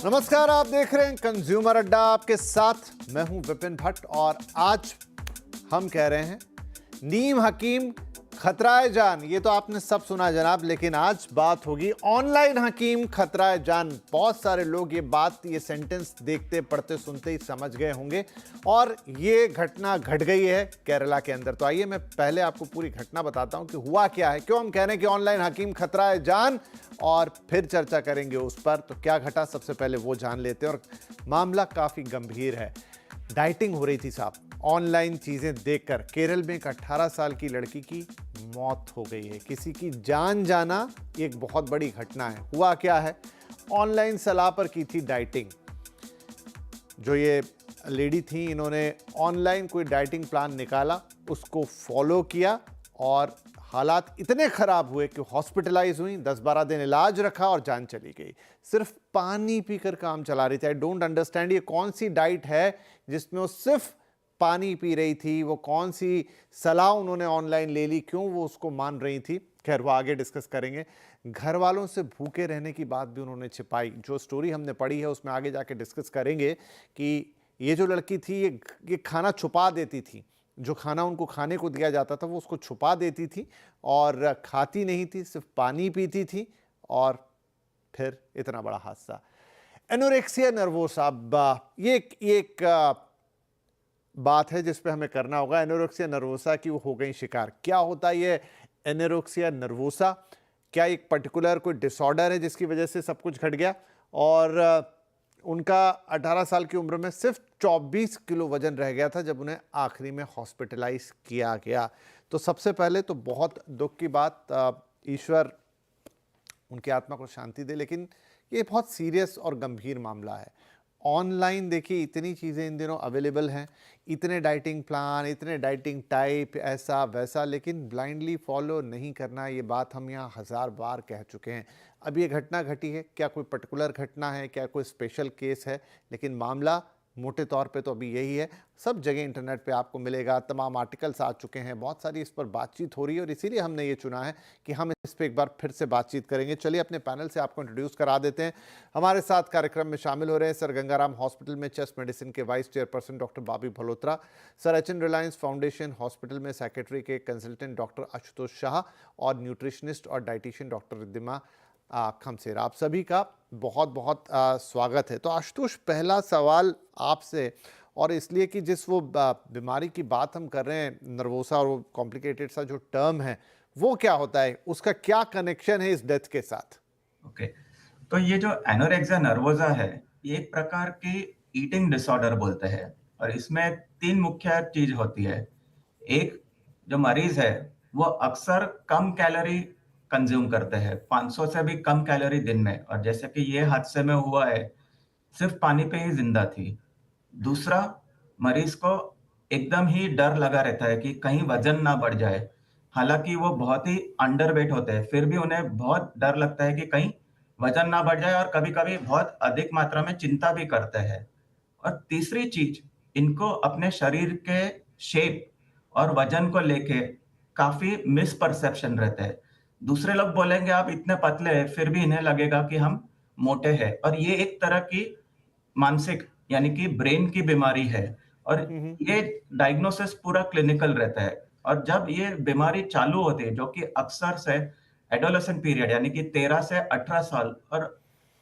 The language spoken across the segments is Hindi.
नमस्कार, आप देख रहे हैं कंज्यूमर अड्डा। आपके साथ मैं हूं विपिन भट्ट और आज हम कह रहे हैं नीम हकीम खतराए जान। ये तो आपने सब सुना जनाब, लेकिन आज बात होगी ऑनलाइन हकीम खतराए जान। बहुत सारे लोग ये सेंटेंस देखते पढ़ते सुनते ही समझ गए होंगे और ये घटना घट गई है केरला के अंदर। तो आइए मैं पहले आपको पूरी घटना बताता हूं कि हुआ क्या है, क्यों हम कह रहे हैं कि ऑनलाइन हकीम खतराए जान, और फिर चर्चा करेंगे उस पर। तो क्या घटा सबसे पहले वो जान लेते हैं। और मामला काफी गंभीर है। डाइटिंग हो रही थी साहब, ऑनलाइन चीजें देखकर केरल में एक 18 साल की लड़की की मौत हो गई है। किसी की जान जाना एक बहुत बड़ी घटना है। हुआ क्या है, ऑनलाइन सलाह पर की थी डाइटिंग। जो ये लेडी थी, इन्होंने ऑनलाइन कोई डाइटिंग प्लान निकाला, उसको फॉलो किया और हालात इतने खराब हुए कि हॉस्पिटलाइज हुई, 10-12 दिन इलाज रखा और जान चली गई। सिर्फ पानी पीकर काम चला रही थी। आई डोंट अंडरस्टैंड, ये कौन सी डाइट है जिसमें वो सिर्फ पानी पी रही थी? वो कौन सी सलाह उन्होंने ऑनलाइन ले ली, क्यों वो उसको मान रही थी? खैर, वो आगे डिस्कस करेंगे। घर वालों से भूखे रहने की बात भी उन्होंने छिपाई। जो स्टोरी हमने पढ़ी है उसमें आगे जाके डिस्कस करेंगे कि ये जो लड़की थी ये खाना छुपा देती थी। जो खाना उनको खाने को दिया जाता था वो उसको छुपा देती थी और खाती नहीं थी, सिर्फ पानी पीती थी। और फिर इतना बड़ा हादसा। एनोरेक्सिया नर्वोसा, ये एक बात है जिस पे हमें करना होगा। एनोरेक्सिया नर्वोसा की वो हो गई शिकार। क्या होता है ये एनोरेक्सिया नर्वोसा? क्या एक पर्टिकुलर कोई डिसऑर्डर है जिसकी वजह से सब कुछ घट गया? और उनका 18 साल की उम्र में सिर्फ 24 किलो वजन रह गया था जब उन्हें आखिरी में हॉस्पिटलाइज किया गया। तो सबसे पहले तो बहुत दुख की बात, ईश्वर उनकी आत्मा को शांति दे। लेकिन ये बहुत सीरियस और गंभीर मामला है। ऑनलाइन देखिए, इतनी चीज़ें इन दिनों अवेलेबल हैं, इतने डाइटिंग प्लान, इतने डाइटिंग टाइप, ऐसा वैसा, लेकिन ब्लाइंडली फॉलो नहीं करना। ये बात हम यहाँ 1000 बार कह चुके हैं। अब ये घटना घटी है, क्या कोई पर्टिकुलर घटना है, क्या कोई स्पेशल केस है? लेकिन मामला मोटे तौर पे तो अभी यही है। सब जगह इंटरनेट पे आपको मिलेगा, तमाम आर्टिकल्स आ चुके हैं, बहुत सारी इस पर बातचीत हो रही है और इसीलिए हमने ये चुना है कि हम इस पर एक बार फिर से बातचीत करेंगे। चलिए अपने पैनल से आपको इंट्रोड्यूस करा देते हैं। हमारे साथ कार्यक्रम में शामिल हो रहे हैं सर गंगाराम हॉस्पिटल में चेस्ट मेडिसिन के vice chairperson doctor Bobby Bhalotra, sir H N. Reliance foundation hospital में सेक्रेटरी के कंसल्टेंट डॉक्टर आशुतोष शाह और न्यूट्रिशनिस्ट और डाइटिशियन डॉक्टर रिद्धिमा खमसेर। आप सभी का बहुत बहुत स्वागत है। तो आशुतोष, पहला सवाल आपसे, और इसलिए कि जिस वो बीमारी की बात हम कर रहे हैं, नर्वोसा, और वो कॉम्प्लिकेटेड सा जो टर्म है, वो क्या होता है, उसका क्या कनेक्शन है इस डेथ के साथ? ओके, तो ये जो एनोरेक्सिया नर्वोसा है, ये एक प्रकार की ईटिंग डिसऑर्डर बोलते हैं और इसमें 3 मुख्य चीज होती है। एक, जो मरीज है वो अक्सर कम कैलोरी कंज्यूम करते हैं, 500 से भी कम कैलोरी दिन में, और जैसे कि ये हादसे में हुआ है, सिर्फ पानी पे ही जिंदा थी। दूसरा, मरीज को एकदम ही डर लगा रहता है कि कहीं वजन ना बढ़ जाए। हालांकि वो बहुत ही अंडरवेट होते हैं, फिर भी उन्हें बहुत डर लगता है कि कहीं वजन ना बढ़ जाए, और कभी-कभी बहुत अधिक मात्रा में चिंता भी करते हैं। और तीसरी चीज, इनको अपने शरीर के शेप और वजन को लेके काफी मिसपरसेप्शन रहता है। दूसरे लोग बोलेंगे आप इतने पतले हैं, फिर भी इन्हें लगेगा कि हम मोटे हैं, और ये एक तरह की मानसिक यानी कि ब्रेन की बीमारी है। और ये डायग्नोसिस पूरा क्लिनिकल रहता है। और जब ये बीमारी चालू होती है, जो कि अक्सर से एडोलेसेंट पीरियड यानी कि 13 से 18 साल, और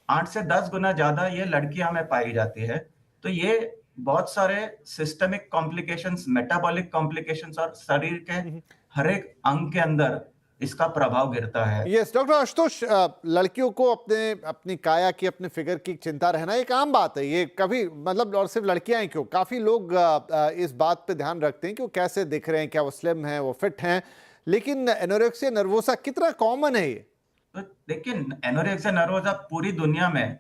8 से 10 गुना ज्यादा ये लड़कियां में पाई जाती है। तो ये बहुत सारे सिस्टमिक कॉम्प्लिकेशंस, मेटाबॉलिक कॉम्प्लिकेशंस और शरीर के हर एक अंग के अंदर इसका प्रभाव गिरता है। यस डॉक्टर आशुतोष, लड़कियों को अपनी काया की, अपने फिगर की चिंता रहना एक आम बात है। ये कभी मतलब, और सिर्फ लड़कियां ही क्यों, काफी लोग इस बात पे ध्यान रखते हैं कि वो कैसे दिख रहे हैं, क्या वो स्लिम हैं, वो फिट हैं। लेकिन एनोरेक्सिया नर्वोसा कितना कॉमन है ये? तो देखिए, एनोरेक्सिया नर्वोसा पूरी दुनिया में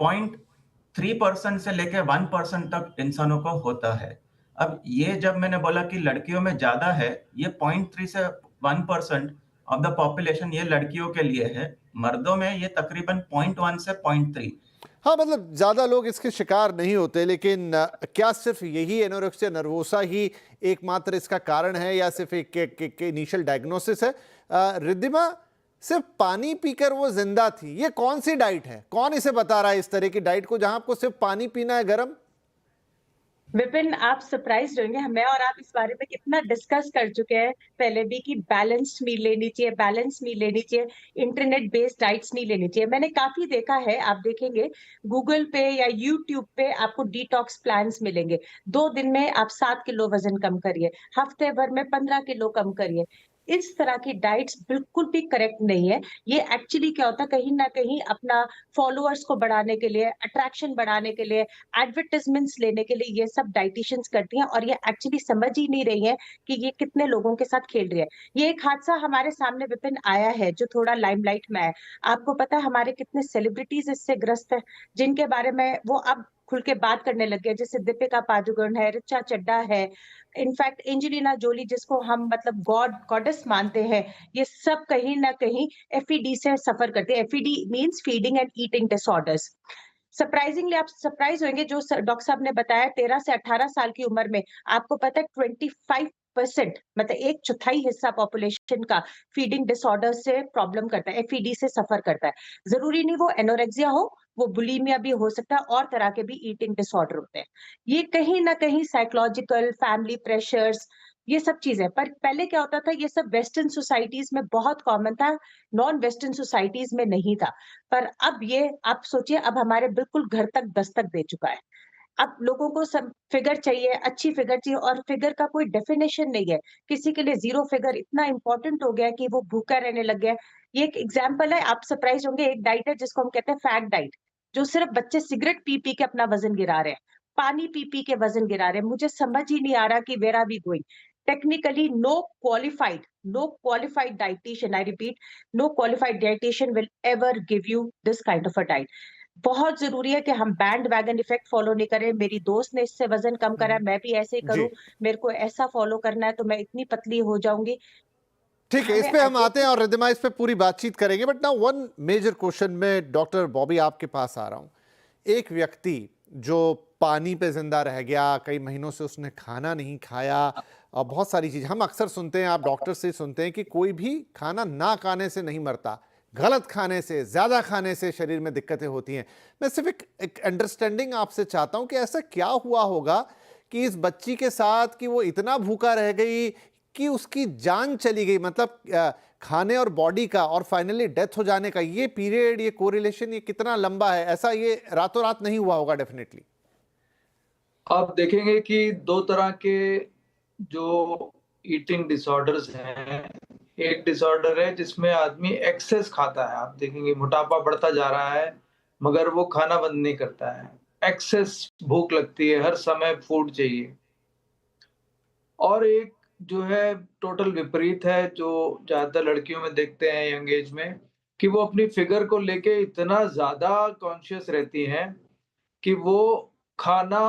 0.3% से लेकर 1% तक इंसानों को होता है। अब ये जब मैंने बोला कि लड़कियों में ज्यादा है, ये 0.3 से 1% ऑफ द पॉपुलेशन ये लड़कियों के लिए है। मर्दों में ये तकरीबन 0.1 से 0.3। हाँ, मतलब ज्यादा लोग इसके शिकार नहीं होते। लेकिन क्या सिर्फ यही एनोरेक्सिया नर्वोसा ही एकमात्र इसका कारण है, या सिर्फ एक इनिशियल डायग्नोसिस है? रिद्धिमा, सिर्फ पानी पीकर वो जिंदा थी। ये कौन सी डाइट है? कौन इसे बता रहा है इस तरह की डाइट को जहां आपको सिर्फ पानी पीना है गर्म? विपिन, आप सरप्राइज्ड होंगे, मैं और आप इस बारे में कितना डिस्कस कर चुके हैं पहले भी कि बैलेंस्ड मील लेनी चाहिए, बैलेंस मील लेनी चाहिए, इंटरनेट बेस्ड डाइट्स नहीं लेनी चाहिए। मैंने काफी देखा है, आप देखेंगे गूगल पे या यूट्यूब पे आपको डिटॉक्स प्लान्स मिलेंगे। 2 दिन में आप 7 किलो वजन कम करिए, हफ्ते भर में 15 किलो कम करिए। इस तरह की डाइट्स बिल्कुल भी करेक्ट नहीं है। ये एक्चुअली क्या होता है, कहीं ना कहीं अपना फॉलोअर्स को बढ़ाने के लिए, अट्रैक्शन बढ़ाने के लिए, एडवर्टाइजमेंट्स लेने के लिए ये सब डाइटिशियंस करती हैं, और ये एक्चुअली समझ ही नहीं रही है कि ये कितने लोगों के साथ खेल रही है। ये एक हादसा हमारे सामने विपिन आया है जो थोड़ा लाइमलाइट में है। आपको पता है हमारे कितने सेलिब्रिटीज इससे ग्रस्त है, जिनके बारे में वो अब खुल के बात करने लग गए, जैसे दीपिका पादुकोण है, ऋचा चड्ढा है, इनफैक्ट एंजेलिना जोली जिसको हम मतलब गॉडेस मानते हैं। ये सब कहीं ना कहीं एफईडी से सफर करते हैं। FED means feeding and eating disorders. Surprisingly आप सरप्राइज होंगे, जो डॉक्टर साहब ने बताया 13 से 18 साल की उम्र में आपको पता है 25% मतलब एक चौथाई हिस्सा पॉपुलेशन का फीडिंग डिसऑर्डर से प्रॉब्लम करता है, एफईडी से सफर करता है। जरूरी नहीं वो एनोरेक्सिया हो, वो बुलीमिया भी हो सकता है, और तरह के भी ईटिंग डिसऑर्डर होते हैं। ये कहीं ना कहीं साइकोलॉजिकल, फैमिली प्रेशर्स, ये सब चीजें। पर पहले क्या होता था, ये सब वेस्टर्न सोसाइटीज में बहुत कॉमन था, नॉन वेस्टर्न सोसाइटीज में नहीं था। पर अब ये आप सोचिए, अब हमारे बिल्कुल घर तक दस्तक दे चुका है। अब लोगों को सब फिगर चाहिए, अच्छी फिगर चाहिए, और फिगर का कोई डेफिनेशन नहीं है। किसी के लिए जीरो फिगर इतना इंपॉर्टेंट हो गया है कि वो भूखा रहने लग गया है। ये एक एग्जाम्पल है, आप सरप्राइज होंगे, एक डाइट है जिसको हम कहते हैं फैट डाइट, जो सिर्फ बच्चे सिगरेट पी पी के अपना वजन गिरा रहे हैं, पानी पी पी के वजन गिरा रहे हैं। मुझे समझ ही नहीं आ रहा कि where are we going. Technically no qualified dietitian, I repeat, no qualified dietitian will ever give you this kind of a diet. बहुत जरूरी है कि हम बैंड वैगन इफेक्ट फॉलो नहीं करें। मेरी दोस्त ने इससे वजन कम करा, मैं भी ऐसे ही जी करूं, मेरे को ऐसा फॉलो करना है तो मैं इतनी पतली हो जाऊंगी। ठीक है, इस हमें पे हम आते हैं और रिद्धिमा इस पे पूरी बातचीत करेंगे। But now one major question में डॉक्टर बॉबी आपके पास आ रहा हूं। एक व्यक्ति जो पानी पे जिंदा रह गया, कई महीनों से उसने खाना नहीं खाया, और बहुत सारी चीज हम अक्सर सुनते हैं, आप डॉक्टर से सुनते हैं कि कोई भी खाना ना खाने से नहीं मरता, गलत खाने से, ज्यादा खाने से शरीर में दिक्कतें होती हैं। मैं सिर्फ एक अंडरस्टैंडिंग आपसे चाहता हूं कि ऐसा क्या हुआ होगा कि इस बच्ची के साथ कि वो इतना भूखा रह गई कि उसकी जान चली गई, मतलब खाने और बॉडी का, और फाइनली डेथ हो जाने का। ये पीरियड, ये कोरिलेशन, ये कितना लंबा है? ऐसा ये रातों रात नहीं हुआ होगा डेफिनेटली। आप देखेंगे कि दो तरह के जो ईटिंग डिसऑर्डर्स हैं, एक डिसऑर्डर है जिसमें आदमी एक्सेस खाता है। आप देखेंगे मोटापा बढ़ता जा रहा है मगर वो खाना बंद नहीं करता है, एक्सेस भूख लगती है, हर समय फूड चाहिए। और एक जो है टोटल विपरीत है, जो ज्यादातर लड़कियों में देखते हैं यंग एज में, कि वो अपनी फिगर को लेके इतना ज्यादा कॉन्शियस रहती हैं कि वो खाना,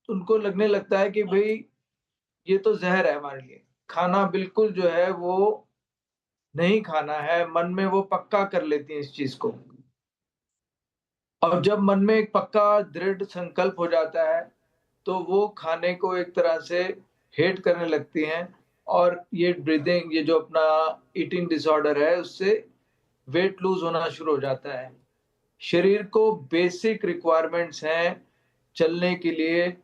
उनको लगने लगता है कि भाई ये तो जहर है हमारे लिए, खाना बिल्कुल जो है वो नहीं खाना है। मन में वो पक्का कर लेती हैं इस चीज को, और जब मन में एक पक्का दृढ़ संकल्प हो जाता है तो वो खाने को एक तरह से हेट करने लगती हैं। और ये ब्रीदिंग, ये जो अपना ईटिंग डिसऑर्डर है, उससे वेट लूज होना शुरू हो जाता है। शरीर को बेसिक रिक्वायरमेंट्स हैं चलने के लिए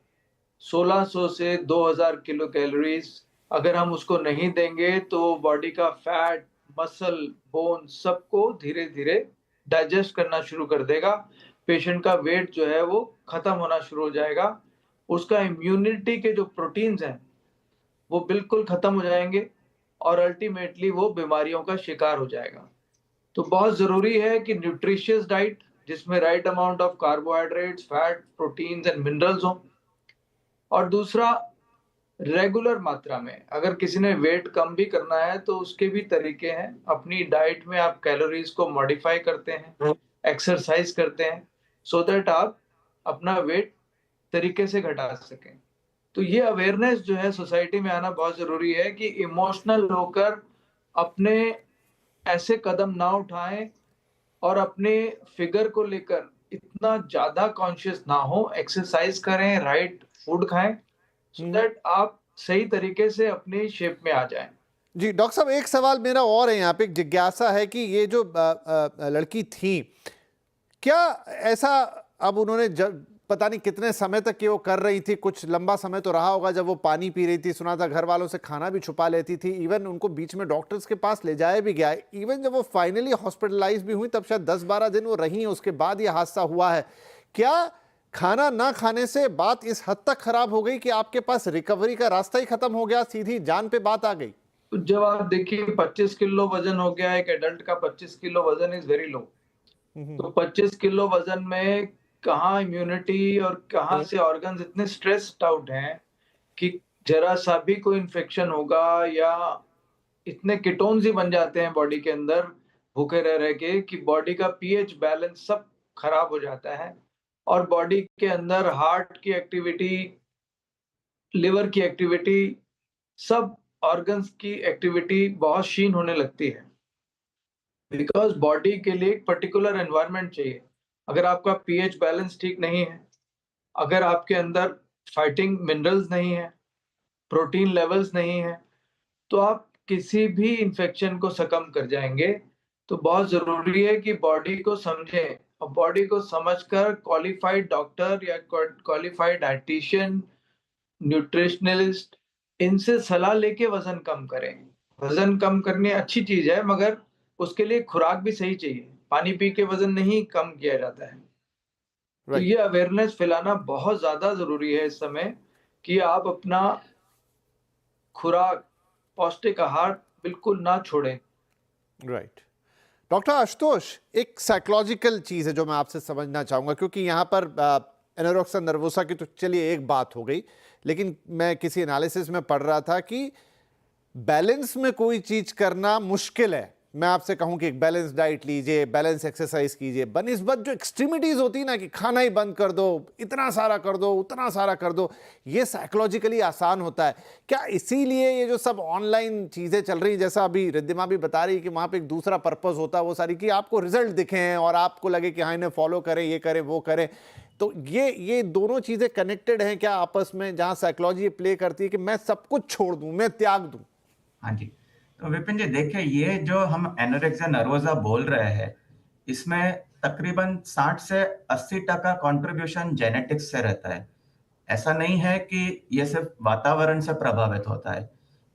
1600 से 2000 किलो कैलोरीज। अगर हम उसको नहीं देंगे तो बॉडी का फैट, मसल, बोन सबको धीरे धीरे डाइजेस्ट करना शुरू कर देगा। पेशेंट का वेट जो है वो खत्म होना शुरू हो जाएगा। उसका इम्यूनिटी के जो प्रोटीन्स हैं वो बिल्कुल खत्म हो जाएंगे, और अल्टीमेटली वो बीमारियों का शिकार हो जाएगा। तो बहुत जरूरी है कि न्यूट्रिशियस डाइट जिसमें right amount of carbohydrates, fat, proteins and minerals हो। और दूसरा, रेगुलर मात्रा में, अगर किसी ने वेट कम भी करना है तो उसके भी तरीके हैं। अपनी डाइट में आप कैलोरीज को मॉडिफाई करते हैं, एक्सरसाइज करते हैं, सो दैट आप अपना वेट तरीके से घटा सकें। तो ये अवेयरनेस जो है सोसाइटी में आना बहुत जरूरी है कि इमोशनल होकर अपने ऐसे कदम ना उठाएं और अपने फिगर को लेकर इतना ज्यादा कॉन्शियस ना हो। एक्सरसाइज करें, राइट फूड खाएं, सो दैट आप सही तरीके से अपनी शेप में आ जाएं। जी डॉक्टर साहब, एक सवाल मेरा और है यहाँ पे, एक जिज्ञासा है कि ये जो लड़की थी, क्या ऐसा अब उन्होंने पता नहीं कितने समय तक ये वो कर रही थी, कुछ लंबा समय तो रहा होगा जब वो पानी पी रही थी, सुना था घर वालों से खाना भी छुपा लेती थी, इवन उनको बीच में डॉक्टर्स के पास ले जाया भी गया है, इवन जब वो फाइनली हॉस्पिटलाइज भी हुई तब शायद 10-12 दिन वो रही हैं, उसके बाद ये हादसा हुआ है। क्या खाना ना खाने से बात इस हद तक खराब हो गई कि आपके पास रिकवरी का रास्ता ही खत्म हो गया, सीधी जान पे बात आ गई? जब आप देखिए 25 किलो वजन हो गया, एक एडल्ट का 25 किलो वजन इज वेरी लो। तो 25 किलो वजन में कहाँ इम्यूनिटी और कहाँ से ऑर्गन्स इतने स्ट्रेस्ड आउट हैं कि जरा सा भी कोई इन्फेक्शन होगा या इतने कीटोन्स ही बन जाते हैं बॉडी के अंदर भूखे रह रह के कि बॉडी का पीएच बैलेंस सब खराब हो जाता है और बॉडी के अंदर हार्ट की एक्टिविटी, लिवर की एक्टिविटी, सब ऑर्गन्स की एक्टिविटी बहुत क्षीण होने लगती है। बिकॉज बॉडी के लिए एक पर्टिकुलर एनवायरनमेंट चाहिए। अगर आपका पीएच बैलेंस ठीक नहीं है, अगर आपके अंदर फाइटिंग मिनरल्स नहीं है, प्रोटीन लेवल्स नहीं है, तो आप किसी भी इंफेक्शन को सकम कर जाएंगे। तो बहुत जरूरी है कि बॉडी को समझें और बॉडी को समझकर क्वालिफाइड डॉक्टर या क्वालिफाइड डाइटिशियन, न्यूट्रिशनलिस्ट, इनसे सलाह लेके वजन कम करें। वजन कम करनी अच्छी चीज है, मगर उसके लिए खुराक भी सही चाहिए। पानी पी के वजन नहीं कम किया जाता है। तो ये अवेयरनेस फैलाना बहुत ज्यादा जरूरी है इस समय कि आप अपना खुराक, पौष्टिक आहार बिल्कुल ना छोड़ें। राइट। डॉक्टर आशुतोष, एक साइकोलॉजिकल चीज है जो मैं आपसे समझना चाहूंगा, क्योंकि यहाँ पर एनोरेक्सिया नर्वोसा की तो चलिए एक बात हो गई, लेकिन मैं किसी एनालिसिस में पढ़ रहा था कि बैलेंस में कोई चीज करना मुश्किल है। मैं आपसे कहूं कि एक बैलेंस डाइट लीजिए, बैलेंस एक्सरसाइज कीजिए, बनिस्बत जो एक्सट्रीमिटीज होती है ना कि खाना ही बंद कर दो, इतना सारा कर दो, उतना सारा कर दो, ये साइकोलॉजिकली आसान होता है। क्या इसीलिए ये जो सब ऑनलाइन चीजें चल रही, जैसा अभी रिद्धिमा भी बता रही है कि वहां पे एक दूसरा पर्पस होता है वो सारी, कि आपको रिजल्ट दिखे हैं और आपको लगे कि हाँ इन्हें फॉलो करें, ये करें, वो करें, तो ये दोनों चीजें कनेक्टेड हैं क्या आपस में, जहां साइकोलॉजी प्ले करती है कि मैं सब कुछ छोड़ दूं, मैं त्याग दूं? हाँ जी, तो विपिन जी देखिए, ये जो हम एनोरेक्सिया नर्वोसा बोल रहे हैं, इसमें तकरीबन 60 से 80% कंट्रीब्यूशन जेनेटिक्स से रहता है। ऐसा नहीं है कि ये सिर्फ वातावरण से प्रभावित होता है।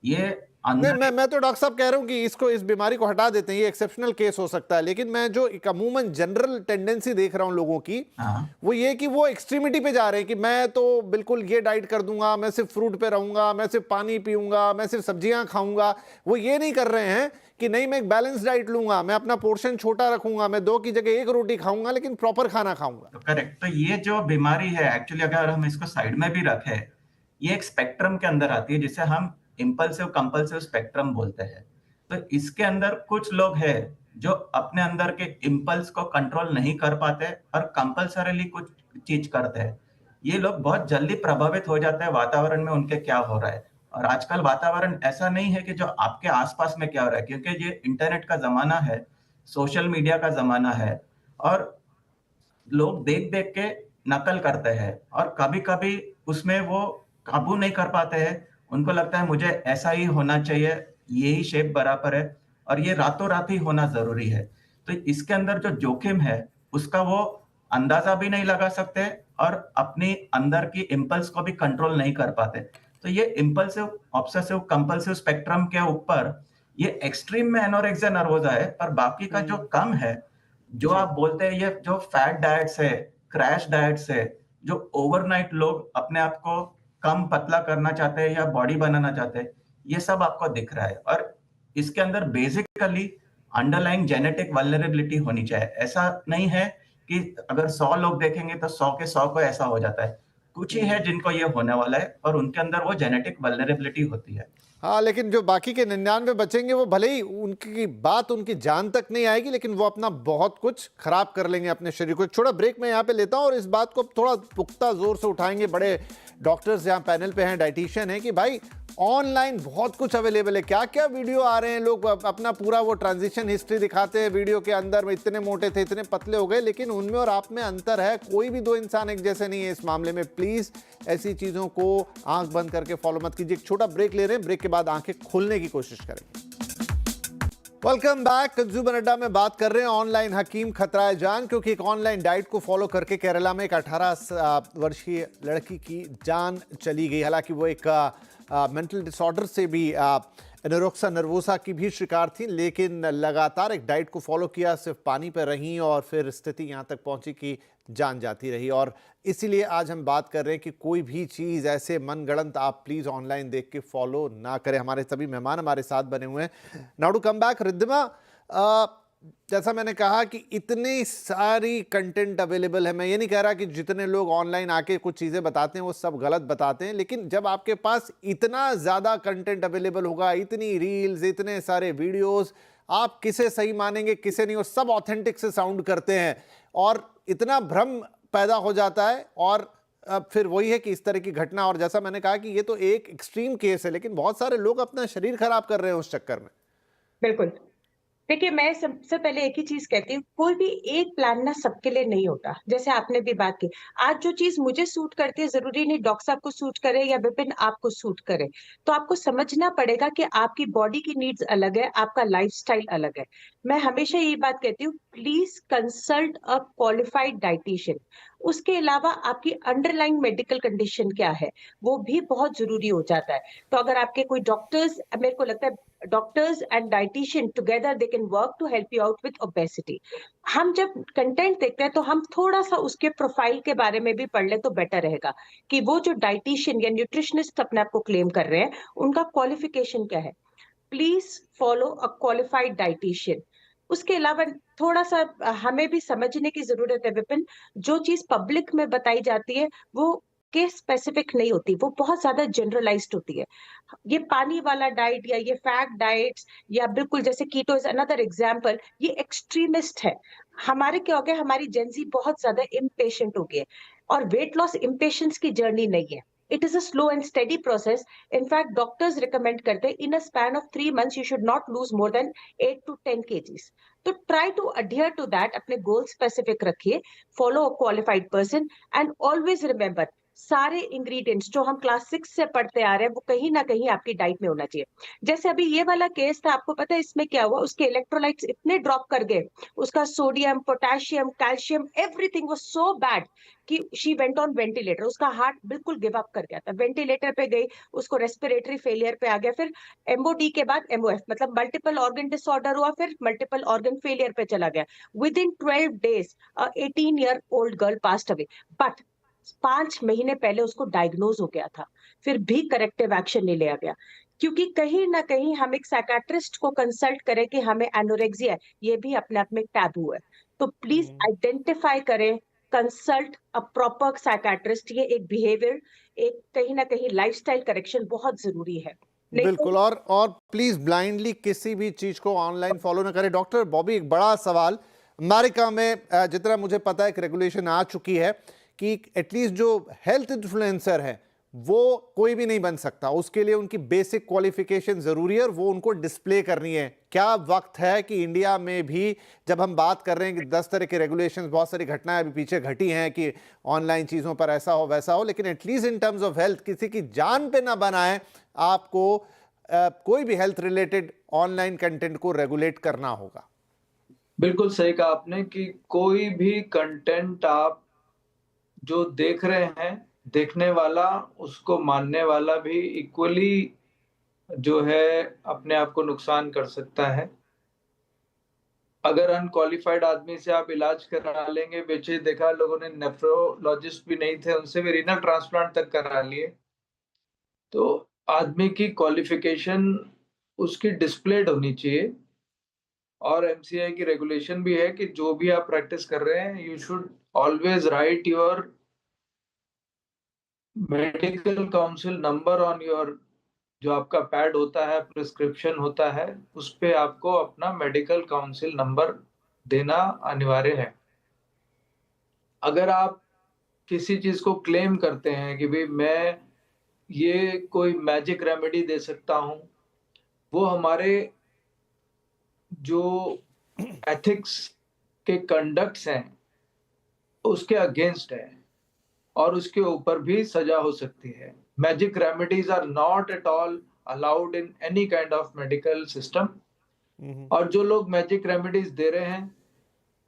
ये नहीं, मैं तो डॉक्टर साहब कह रहा हूं कि इसको, इस बीमारी को हटा देते हैं, ये एक्सेप्शनल केस हो सकता है, लेकिन मैं जो एक अमूमन जनरल टेंडेंसी देख रहा हूं लोगों की, वो ये कि वो एक्सट्रीमिटी पे जा रहे हैं कि मैं तो बिल्कुल ये डाइट कर दूंगा, मैं सिर्फ फ्रूट पे रहूंगा, मैं सिर्फ पानी पीऊंगा, मैं सिर्फ सब्जियां खाऊंगा। वो ये नहीं कर रहे हैं कि नहीं मैं एक बैलेंस डाइट लूंगा, मैं अपना पोर्शन छोटा रखूंगा, मैं 2 की जगह 1 रोटी खाऊंगा, लेकिन प्रॉपर खाना खाऊंगा। तो करेक्ट। तो ये जो बीमारी है एक्चुअली, अगर हम इसको साइड में भी रखें, ये एक स्पेक्ट्रम के अंदर आती है जिसे हम इंपल्सिव कंपल्सिव स्पेक्ट्रम बोलते हैं। तो इसके अंदर कुछ लोग हैं जो अपने अंदर के इंपल्स को कंट्रोल नहीं कर पाते और कंपल्सरीली कुछ चीज करते हैं। ये लोग बहुत जल्दी प्रभावित हो जाते हैं वातावरण में उनके क्या हो रहा है। और आजकल वातावरण ऐसा नहीं है कि जो आपके आसपास में क्या हो रहा है, क्योंकि ये इंटरनेट का जमाना है, सोशल मीडिया का जमाना है, और लोग देख देख के नकल करते हैं और कभी कभी उसमें वो काबू नहीं कर पाते हैं। उनको लगता है मुझे ऐसा ही होना चाहिए, यही शेप बराबर है, और ये रातों रात ही होना जरूरी है। तो इसके अंदर जो जोखिम है उसका वो अंदाजा भी नहीं लगा सकते और अपनी अंदर की इम्पल्स को भी कंट्रोल नहीं कर पाते। तो ये इम्पल्सिव ऑब्सेसिव कंपल्सिव स्पेक्ट्रम के ऊपर ये एक्सट्रीम में एनोरेक्सिया नर्वोसा है, पर बाकी का जो कम है, जो आप बोलते हैं ये जो फैट डाइट्स है, क्रैश डाइट्स है, जो ओवरनाइट लोग अपने आप को कम पतला करना चाहते हैं या बॉडी बनाना चाहते हैं, ये सब आपको दिख रहा है। और इसके अंदर बेसिकली अंडरलाइंग जेनेटिक वल्नरेबिलिटी होनी चाहिए। ऐसा नहीं है कि अगर 100 लोग देखेंगे तो 100 के 100 को ऐसा हो जाता है। कुछ ही है जिनको ये होने वाला है और उनके अंदर वो जेनेटिक वल्नरेबिलिटी होती है। हाँ, लेकिन जो बाकी के 99 बचेंगे वो भले ही उनकी बात उनकी जान तक नहीं आएगी, लेकिन वो अपना बहुत कुछ खराब कर लेंगे अपने शरीर को। एक छोटा ब्रेक में यहाँ पे लेता हूँ और इस बात को थोड़ा पुख्ता जोर से उठाएंगे। बड़े डॉक्टर्स यहाँ पैनल पे हैं, डाइटिशियन हैं, कि भाई ऑनलाइन बहुत कुछ अवेलेबल है, क्या क्या वीडियो आ रहे हैं, लोग अपना पूरा वो ट्रांजिशन हिस्ट्री दिखाते हैं वीडियो के अंदर में, इतने मोटे थे, इतने पतले हो गए, लेकिन उनमें और आप में अंतर है। कोई भी 2 इंसान एक जैसे नहीं है इस मामले में। प्लीज प्लीज़ ऐसी चीज़ों को आंख बंद करके फॉलो मत कीजिए। एक छोटा ब्रेक ले रहे हैं, ब्रेक के बाद आंखें खोलने की कोशिश करेंगे। Welcome back. कंज्यूमर अड्डा में बात कर रहे हैं ऑनलाइन हकीम खतराए जान, क्योंकि एक ऑनलाइन डाइट को फॉलो करके केरला में एक 18 वर्षीय लड़की की जान चली गई। हालांकि वो एक मेंटल डिसऑर्डर से भी एनोरेक्सिया नर्वोसा की भी शिकार थी, लेकिन लगातार एक डाइट को फॉलो किया, सिर्फ पानी पर रहीं और फिर स्थिति यहाँ तक पहुंची कि जान जाती रही। और इसीलिए आज हम बात कर रहे हैं कि कोई भी चीज़ ऐसे मनगढ़ंत आप प्लीज़ ऑनलाइन देख के फॉलो ना करें। हमारे सभी मेहमान हमारे साथ बने हुए हैं। Now to come back, Riddhima, जैसा मैंने कहा कि इतनी सारी कंटेंट अवेलेबल है। मैं ये नहीं कह रहा कि जितने लोग ऑनलाइन आके कुछ चीज़ें बताते हैं वो सब गलत बताते हैं, लेकिन जब आपके पास इतना ज़्यादा कंटेंट अवेलेबल होगा, इतनी रील्स, इतने सारे वीडियोस, आप किसे सही मानेंगे किसे नहीं, और सब ऑथेंटिक से साउंड करते हैं और इतना भ्रम पैदा हो जाता है। और फिर वही है कि इस तरह की घटना, और जैसा मैंने कहा कि ये तो एक एक्सट्रीम केस है, लेकिन बहुत सारे लोग अपना शरीर खराब कर रहे हैं उस चक्कर में। बिल्कुल। देखिए, मैं सबसे पहले एक ही चीज कहती हूँ, कोई भी एक प्लान ना सबके लिए नहीं होता। जैसे आपने भी बात की, आज जो चीज मुझे सूट करती है जरूरी नहीं डॉक्टर साहब को सूट करे या विपिन आपको सूट करे। तो आपको समझना पड़ेगा कि आपकी बॉडी की नीड्स अलग है, आपका लाइफस्टाइल अलग है। मैं हमेशा यही बात कहती हूँ, please consult a qualified dietitian. उसके अलावा आपकी अंडरलाइंग मेडिकल कंडीशन क्या है वो भी बहुत जरूरी हो जाता है। तो अगर आपके कोई डॉक्टर्स, मेरे को लगता है doctors and dietitian together they can work to help you out with obesity. हम जब कंटेंट देखते हैं तो हम थोड़ा सा उसके प्रोफाइल के बारे में भी पढ़ ले तो बेटर रहेगा कि वो जो डाइटिशियन या न्यूट्रिशनिस्ट अपने आप को क्लेम कर रहे हैं उनका क्वालिफिकेशन क्या है। Please follow a qualified dietitian. उसके अलावा थोड़ा सा हमें भी समझने की जरूरत है विपिन, जो चीज पब्लिक में बताई जाती है वो केस स्पेसिफिक नहीं होती, वो बहुत ज्यादा जनरलाइज्ड होती है। ये पानी वाला डाइट या ये फैट डाइट्स या बिल्कुल जैसे कीटो इज अनदर एग्जांपल, ये एक्सट्रीमिस्ट है। हमारे क्या हो गया, हमारी जेंजी बहुत ज्यादा इम्पेशेंट हो गई है, और वेट लॉस इम्पेशेंस की जर्नी नहीं है। It is a slow and steady process. In fact doctors recommend करते हैं in a span of 3 months you should not lose more than 8 to 10 kgs। तो try to adhere to that, अपने गोल स्पेसिफिक रखिए, follow a qualified person and always remember सारे इंग्रेडिएंट्स जो हम क्लास 6 से पढ़ते आ रहे हैं वो कहीं ना कहीं आपकी डाइट में होना चाहिए। जैसे अभी ये वाला केस था, आपको पता है इसमें क्या हुआ, उसके इलेक्ट्रोलाइट्स इतने ड्रॉप कर गए, उसका sodium, potassium, calcium, everything was so bad कि शी वेंट ऑन वेंटिलेटर। उसका हार्ट बिल्कुल गिव अप कर गया था, वेंटिलेटर पे गई, उसको रेस्पिरेटरी फेलियर पे आ गया, फिर एमओडी के बाद एमओएफ मतलब मल्टीपल ऑर्गन डिसऑर्डर हुआ, फिर मल्टीपल ऑर्गन फेलियर पे चला गया। With in 12 days 18-year-old girl passed away. But 5 महीने पहले उसको डायग्नोज हो गया था, फिर भी करेक्टिव एक्शन नहीं लिया गया, क्योंकि कहीं ना कहीं हम एक साइकाट्रिस्ट को कंसल्ट करें कि हमें एनोरेक्सिया है, ये भी अपने आप में टैबू है। तो प्लीज आइडेंटिफाई करें, कंसल्ट अ प्रॉपर साइकाट्रिस्ट। ये एक बिहेवियर, एक कहीं ना कहीं लाइफस्टाइल करेक्शन बहुत जरूरी है। नहीं तो बिल्कुल। और प्लीज ब्लाइंडली किसी भी चीज को ऑनलाइन फॉलो ना करें। डॉक्टर बॉबी, एक बड़ा सवाल, अमेरिका में जितना मुझे पता है एक रेगुलेशन आ चुकी है कि एटलीस्ट जो हेल्थ इन्फ्लुएंसर है वो कोई भी नहीं बन सकता, उसके लिए उनकी बेसिक क्वालिफिकेशन जरूरी है और वो उनको डिस्प्ले करनी है। क्या वक्त है कि इंडिया में भी, जब हम बात कर रहे हैं कि 10 तरह के रेगुलेशंस, बहुत सारी घटनाएं अभी पीछे घटी हैं कि ऑनलाइन चीजों पर ऐसा हो वैसा हो, लेकिन at least in terms of health किसी की जान पे ना बनाए, आपको कोई भी हेल्थ रिलेटेड ऑनलाइन कंटेंट को रेगुलेट करना होगा। बिल्कुल सही कहा आपने कि कोई भी कंटेंट आप जो देख रहे हैं, देखने वाला उसको मानने वाला भी इक्वली जो है अपने आप को नुकसान कर सकता है। अगर अनक्वालिफाइड आदमी से आप इलाज करा लेंगे, बेचे देखा लोगों ने, नेफ्रोलॉजिस्ट भी नहीं थे, उनसे भी रीनल ट्रांसप्लांट तक करा लिए। तो आदमी की क्वालिफिकेशन उसकी डिस्प्लेड होनी चाहिए। और एमसीआई की रेगुलेशन भी है कि जो भी आप प्रैक्टिस कर रहे हैं, you should always right your medical council number on your, जो आपका पैड होता है, प्रिस्क्रिप्शन होता है, उस पे आपको अपना मेडिकल काउंसिल नंबर देना अनिवार्य है। अगर आप किसी चीज को क्लेम करते हैं कि भाई मैं ये कोई मैजिक रेमेडी दे सकता हूं, वो हमारे जो एथिक्स के कंडक्ट्स हैं उसके अगेंस्ट है। और उसके ऊपर भी सजा हो सकती है। Magic remedies are not at all allowed in any kind of medical system. और जो लोग मैजिक रेमेडीज दे रहे हैं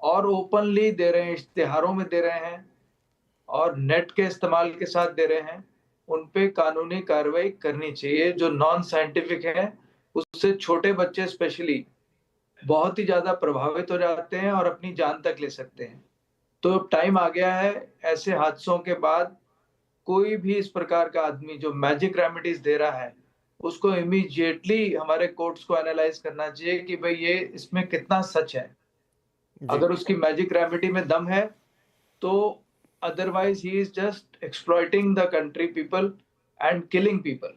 और ओपनली दे रहे हैं, इश्तिहारों में दे रहे हैं और नेट के इस्तेमाल के साथ दे रहे हैं, उन पे कानूनी कार्रवाई करनी चाहिए। जो नॉन साइंटिफिक है उससे छोटे बच्चे स्पेशली बहुत ही ज्यादा प्रभावित हो जाते हैं और अपनी जान तक ले सकते हैं। तो टाइम आ गया है, ऐसे हादसों के बाद कोई भी इस प्रकार का आदमी जो मैजिक रेमेडीज दे रहा है उसको इमीडिएटली हमारे कोर्ट्स को एनालाइज करना चाहिए कि भाई ये इसमें कितना सच है। अगर उसकी मैजिक रेमेडी में दम है तो otherwise he is just exploiting the country people and killing people.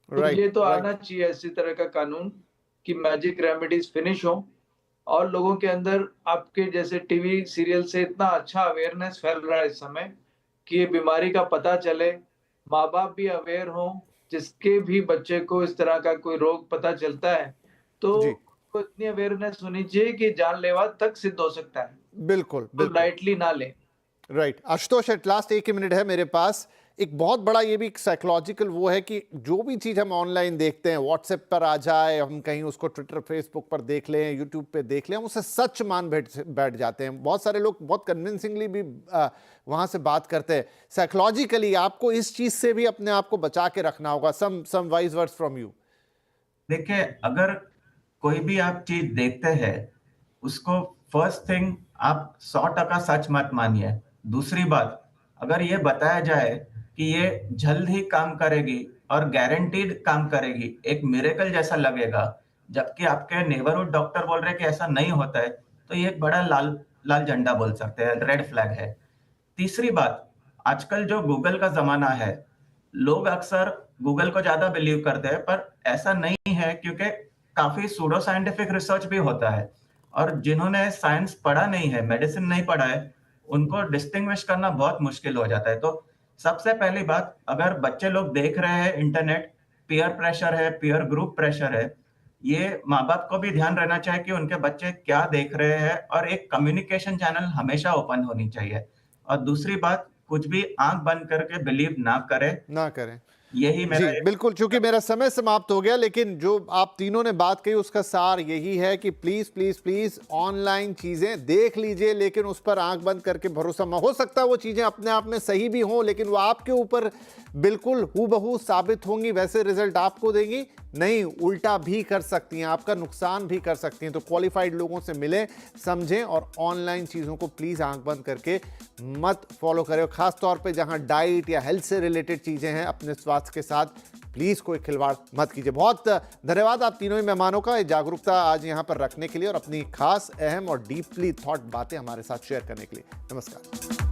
तो ये तो आना चाहिए इसी तरह का कानून कि मैजिक रेमेडीज फिनिश हो और लोगों के अंदर आपके जैसे टीवी सीरियल से इतना अच्छा अवेयरनेस फैल रहा है इस समय कि ये बीमारी का पता चले, माँ बाप भी अवेयर हों, जिसके भी बच्चे को इस तरह का कोई रोग पता चलता है तो इतनी अवेयरनेस होनी चाहिए कि जानलेवा तक सिद्ध हो सकता है। बिल्कुल, तो लाइटली ना ले। Right. Ashutosh, at last 1 he minute है मेरे पास। एक बहुत बड़ा ये भी साइकोलॉजिकल वो है कि जो भी चीज़ हम ऑनलाइन देखते हैं, व्हाट्सएप पर आ जाए, हम कहीं उसको ट्विटर फेसबुक पर देख लें, यूट्यूब पे देख लें, हम उसे सच मान बैठ जाते हैं। बहुत सारे लोग बहुत कन्विंसिंगली भी वहाँ से बात करते हैं। साइकोलॉजिकली आपको इस चीज़ से भी अपने आप को बचा के रखना होगा। सम वाइज वर्ड्स फ्रॉम यू। देखिए, अगर कोई भी आप चीज देखते हैं उसको फर्स्ट थिंग आप 100% सच मत मानिए। दूसरी बात, अगर ये बताया जाए कि ये जल्द ही काम करेगी और गारंटीड काम करेगी, एक मिरेकल जैसा लगेगा, जबकि आपके नेबरहुड डॉक्टर बोल रहे हैं कि ऐसा नहीं होता है, तो ये एक बड़ा लाल झंडा बोल सकते हैं, रेड फ्लैग है। तीसरी बात, आजकल जो गूगल का जमाना है, लोग अक्सर गूगल को ज्यादा बिलीव करते हैं, पर ऐसा नहीं है क्योंकि काफी सूडो साइंटिफिक रिसर्च भी होता है और जिन्होंने साइंस पढ़ा नहीं है, मेडिसिन नहीं पढ़ा है, उनको डिस्टिंग्विश करना बहुत मुश्किल हो जाता है। तो सबसे पहली बात, अगर बच्चे लोग देख रहे हैं इंटरनेट, पीयर प्रेशर है, पीयर ग्रुप प्रेशर है, ये माँ बाप को भी ध्यान रहना चाहिए कि उनके बच्चे क्या देख रहे हैं और एक कम्युनिकेशन चैनल हमेशा ओपन होनी चाहिए। और दूसरी बात, कुछ भी आंख बंद करके बिलीव ना करें। यही मेरा जी बिल्कुल, चूंकि मेरा समय समाप्त हो गया, लेकिन जो आप तीनों ने बात कही उसका सार यही है कि प्लीज प्लीज प्लीज ऑनलाइन चीजें देख लीजिए, लेकिन उस पर आंख बंद करके भरोसा मत। हो सकता है वो चीजें अपने आप में सही भी हों, लेकिन वो आपके ऊपर बिल्कुल हूबहू साबित होंगी, वैसे रिजल्ट आपको देंगी नहीं, उल्टा भी कर सकती हैं, आपका नुकसान भी कर सकती हैं। तो क्वालिफाइड लोगों से मिलें, समझें और ऑनलाइन चीज़ों को प्लीज़ आंख बंद करके मत फॉलो करें। खास तौर पे जहां डाइट या हेल्थ से रिलेटेड चीज़ें हैं, अपने स्वास्थ्य के साथ प्लीज़ कोई खिलवाड़ मत कीजिए। बहुत धन्यवाद आप तीनों ही मेहमानों का जागरूकता आज यहाँ पर रखने के लिए और अपनी खास, अहम और डीपली थॉट बातें हमारे साथ शेयर करने के लिए। नमस्कार।